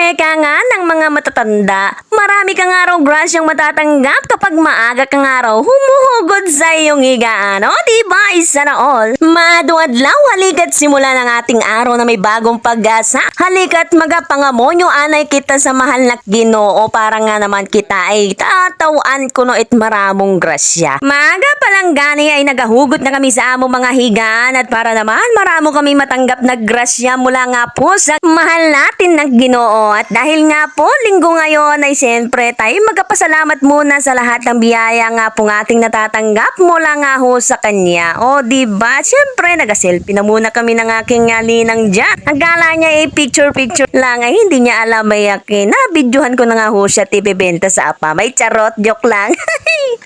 Eka nga ng mga matatanda, marami kang araw grasyang matatanggap kapag maaga kang araw humuhugod sa iyong higaan. O diba, isa na all. Maduadlaw, halika't simula ng ating araw na may bagong pag-asa. Halika't magapangamonyo anay kita sa mahal na Ginoo para nga naman kita ay tatawan kuno it maramong grasya. Maaga palang gani ay nagahugot na kami sa among mga higaan at para naman maramo kami matanggap na grasya mula nga po sa mahal natin na Ginoo. At dahil nga po, linggo ngayon ay siyempre tayo magpasalamat muna sa lahat ng biyaya nga pong ating natatanggap mula nga ho sa Kanya. O diba, siyempre nag-selfie na muna kami ng aking ninang dyan. Nagkala niya picture-picture lang ay hindi niya alam may akin. Nabidyohan ko na nga ho siya tibibenta sa apa. May charot, joke lang.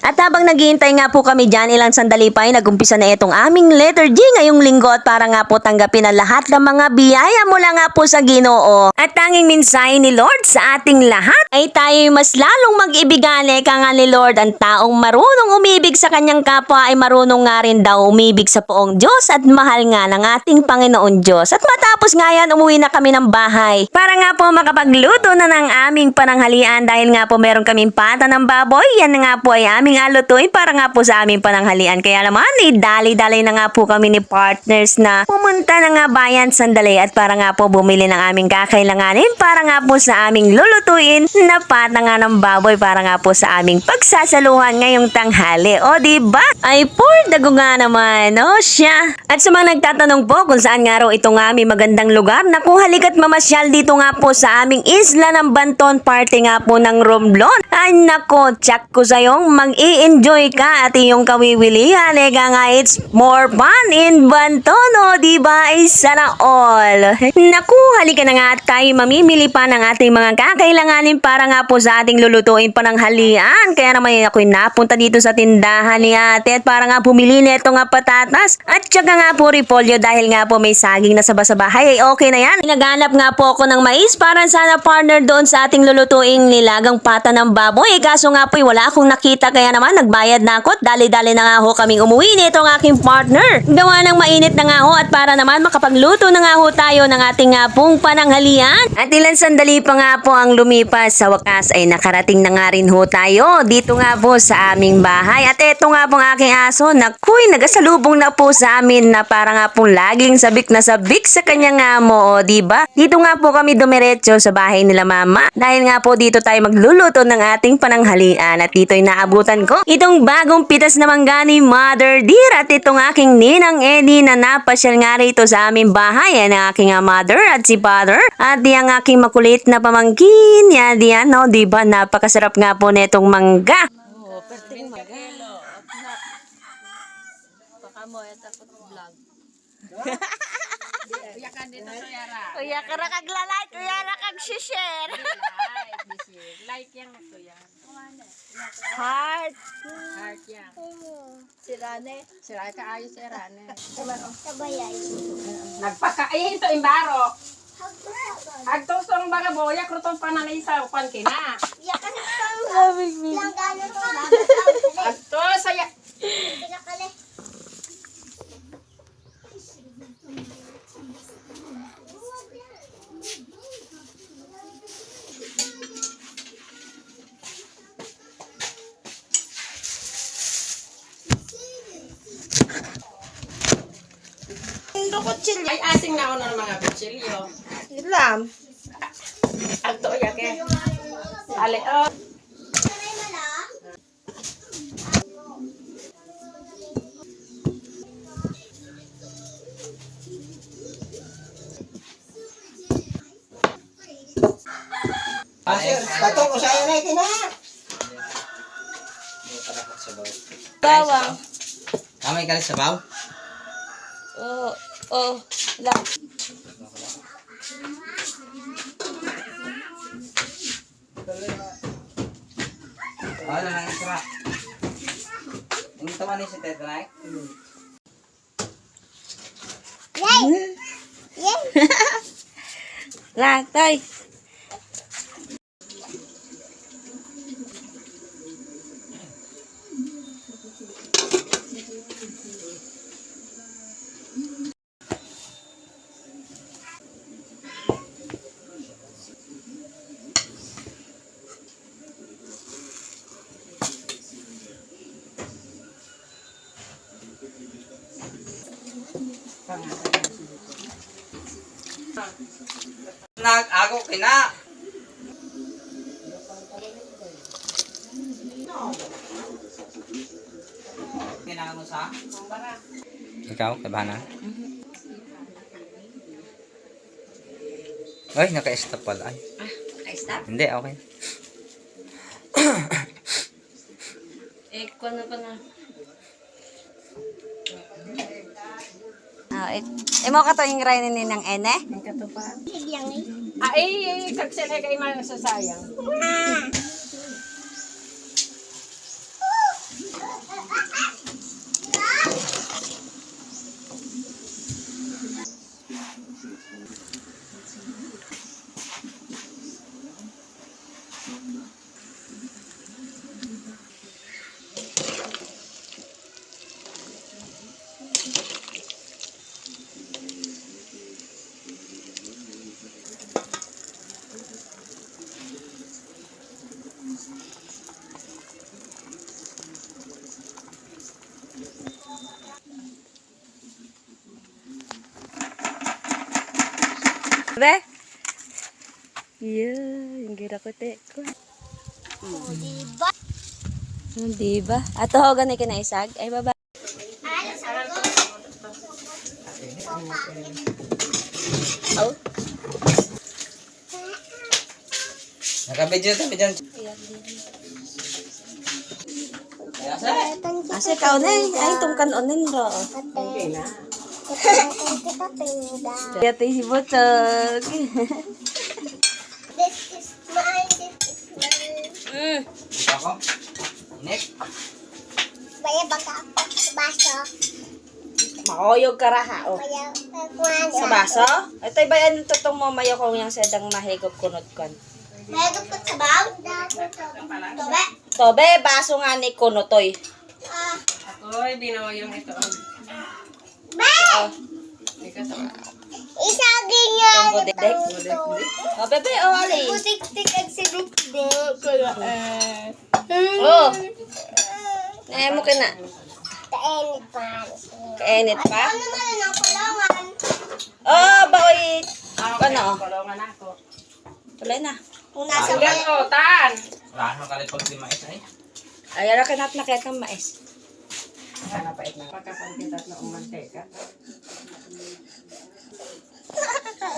At habang naghihintay nga po kami dyan, ilang sandali pa ay nagumpisa na itong aming letter G ngayong linggo at para nga po tanggapin ang lahat ng mga biyaya mula nga po sa Ginoo. At tanging mensahe ni Lord sa ating lahat ay tayo mas lalong mag-ibigan. Eka nga ni Lord, ang taong marunong umibig sa kanyang kapwa ay marunong nga rin daw umibig sa poong Diyos at mahal nga ng ating Panginoon Diyos. At matapos nga yan, umuwi na kami ng bahay para nga po makapagluto na ng aming pananghalian dahil nga po meron kaming pata ng baboy. Yan nga po ay aming alutuin para nga po sa aming pananghalian. Kaya naman, dali-dali na nga po kami ni partners na pumunta na nga bayan sandali at para nga po bumili ng aming kakailanganin para nga po sa aming lulutuin na pata nga ng baboy para nga po sa aming pagsasaluhan ngayong tanghali. O diba? Ay poor dago nga naman, no siya. At sa mga nagtatanong po kung saan nga raw ito nga aming magandang lugar, naku halika't mamasyal dito nga po sa aming isla ng Banton, party nga po ng Romblon. Ay nako, check ko sa'yong mag-i-enjoy ka at iyong kawiwilihan. Ega nga, it's more fun in Banton, o diba? Isa na all. Naku, halika na nga at tayo mamimili pa ng ating mga kakailanganin para nga po sa ating lulutuin pananghalian. Kaya naman ako'y napunta dito sa tindahan ni ate at para nga bumili nito nga patatas at saka nga po repolyo dahil nga po may saging na sa bahay ay okay na yan. Naghanap nga po ako ng mais para sana partner doon sa ating lulutuing nilagang pata ng baboy. Kaso nga po wala akong nakita kaya naman nagbayad na ako at dali-dali na nga ho kaming umuwi nito ang aking partner. Gawa ng mainit na nga ho at para naman makapagluto na nga ho tayo ng ating nga pong pananghalian. At ilang sandali pa nga po ang lumipas, sa wakas ay nakarating na nga rin ho tayo dito nga po sa aming bahay. At eto nga pong aking aso, nakuy nagasalubong na po sa amin na para nga pong laging sabik na sabik sa kanyang amo, o diba? Dito nga po kami dumiretso sa bahay nila mama dahil nga po dito tayo magluluto ng ating pananghalian. At dito'y naabutan ko itong bagong pitas na mangga ni Mother Dear at itong aking ninang Eddie na napasyal nga rito sa aming bahay. Yan ang aking mother at si father at yung aking makulit na pamangkin. Yan diyan, no? Diba? Napakasarap nga po netong mangga. Oo, perting mangga. Baka mo, ito po vlog. Kuya ka dito, Kuya Ra. Kuya ka rakaglalay, kuya rakag-share. Like yan, Kuya. Heart. Heart yan. Si Rane. Si Rane, kaayos si Rane. Sabayay. Nagpakain ito, imbaro. Agtos tong baga boya, krutong pananay sa upan kina. Yakan lang gano'n to. Agtos, saya. Pinakali. Ay, asing na ako ng mga kutsilyo. Ilam. Agto, ya ke. Ale, oh. Sanay mo na? Bato ko sa'yo na ito na. Bawang. Kamay ka rin sa baw? Oh, lang. Ano lang isra? Yung taman ni si Tetray? Yay! Yay! Lang, tay. Nag-ako kina. Kailangan mo sa? Ikaw, kabana? Ay, naka-stop pala. Ay. Ay, stop. Hindi, okay. Kung ano pa na. Mo ka to yung rainin ng ene? Ang katupa. Sigyang eh. Ay, kagsilay kay mga sasayang. Be? Yeah, yung gira ko te. Diba? Diba? Ato ho gani kinaisag. Ay baba. Ano sa ko? Oh. Naka-video tayo dyan. Asa ka onen? Ay tungkan onen ro. Okay na. Kita pinda. Yate si Botog. This is mine. This is mine. Ako? Init? Baya baka ako sa baso. Makoyog ka raha oh. Baya kuwan. Sa baso? Ito'y bayan tutong mo mayo kong yung sedang mahigop kunot kon. Baya dukot sa baw. Tobe. Tobe, baso nga ni kunotoy. Ah. Ako'y binoyong ito. Ba! Ika sa Isagin niya. Yung budek. Oh, bebe, oh, ali. Butik-tik ang sinukdek. Kaya Oh. Naya mo kina. Taenit pa. Kainit pa? Ano naman ang kulungan? Oh, baoy. Ano? kulungan ako. Tuloy na. Kung nasa Hanggang utan. Wala nang kalipag si Mais ay. Ay, ara ka na't nakita ng mais. Sana pa ito. Pagkapantitat na umanteka.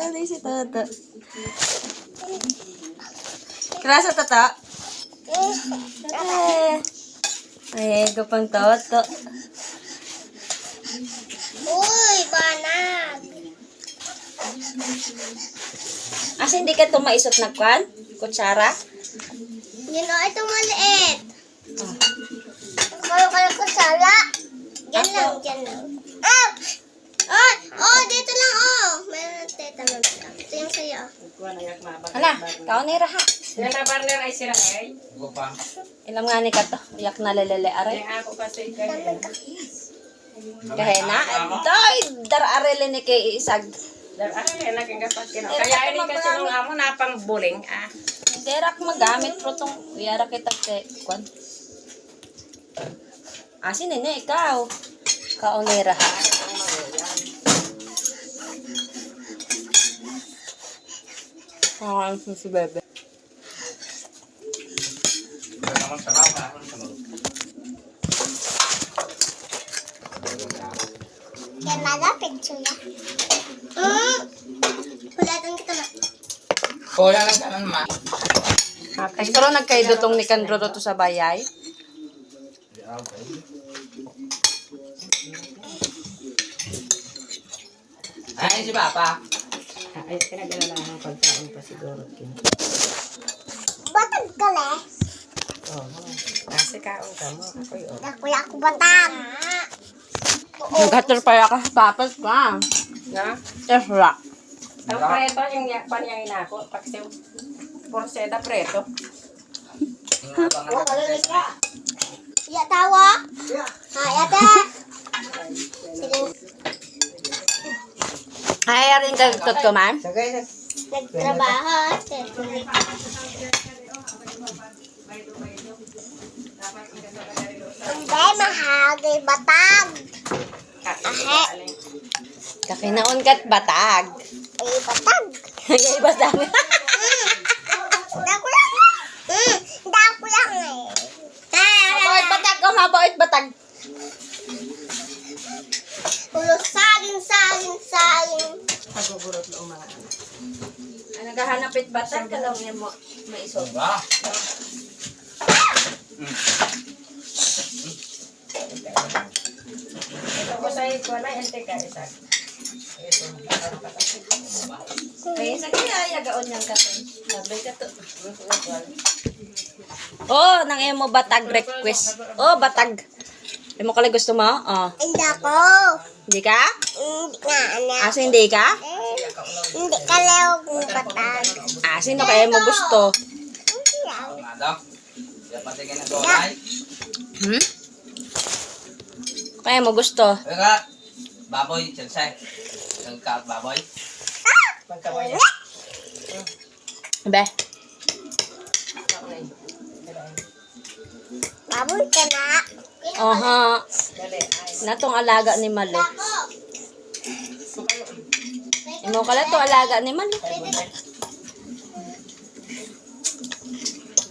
Ano si Toto? Krasa Toto? Ay, gupang Toto. Uy, banag. Asa hindi ka tumaisot na kwan? Kutsara? Yun o, itong maliit. Kalo ko sala. Yan lang, yan lang. Ah! Oh, oh, dito lang, oh. Meron ng teta mo. Ito yung sa'yo. Kuha na yak na. Hala, kao ni Raha. Yan na partner ay sila ay. Ako pa. Ilam nga ni ka to. Iyak na lelele aray. Yung ako kasi kaya. Kahena. Day, dar arele ni kay isag. Ano yan naging gapat kino. Kaya ini kasi nung amo na pang buling ah. Derak magamit pro tong uyara kita te kwan. Asin nene ikaw. Kao ni Raha. Ah, si bebe. Wala naman sarap. Wala naman sarap. Yan malapit siya. Hulatan kita na. Kuya lang ka naman. Ay, pero nagkaidutong ni Kandro to sa bayay. Ay, si Papa. Ay, pinag-alala ng pagkain pa siguro. Batag ka le. Oo. Kasi kaon ka mo. Ako yun. Nakuya ako batag. Nagkator pa ka papas pa. Na? Tesra. Ang preto, yung panyangin ako. Pagsiw. Porseda preto. Ya tawa. Ha, yate. Sige. Ay, rin ka ko man. Nagtrabaho. Hindi, mahagay batag. Ahe. Kakinaon kat batag. Ay, patag. Ay, batag. Dako lang. Dako lang eh. Mabait batag ko, mabait batag. Ulo, saging. Pagugurot lo mga anak. Ang naghahanapit batag, kalaw niya mo maisot. Diba? Ito ko sa ito na, ente ka isa. Ito. Kaya sa kaya yagaon niyang kape. Sabay ka to. Oh, nang emo batag request. Oh, batag. Emo kala gusto mo? Oh. Hindi ako. Hindi ka? Hindi nga, anak. Asa hindi ka? Hindi ka leo kung patag. Ah, sino kaya mo gusto? Hindi lang. Nga daw. Kaya pati ka na gulay. Hmm? Kaya mo gusto? Kaya baboy, chansay. Nagkaat baboy. Pagkaboy. Be. Baboy ka na. Aha. Dali. Ay. Natong alaga ni Mali. Ako. Imo kala to alaga ni Mali.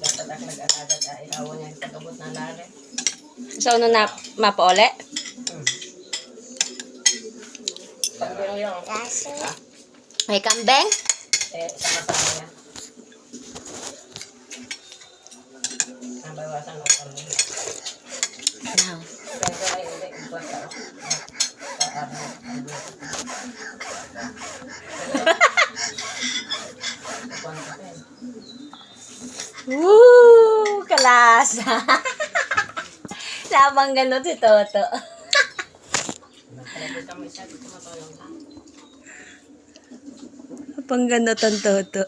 Dapat ako nag-atagat ay awan niya sa kabot na lari. So, ano na mapauli? Pagbilang yung Kaso. May kambeng? sama-sama yan. Ang bawasan ng kami. Now. Pero ay hindi. Ibuat ka. Woo! Kalasa! Labang ganun si Toto. Pang ganun ang Toto.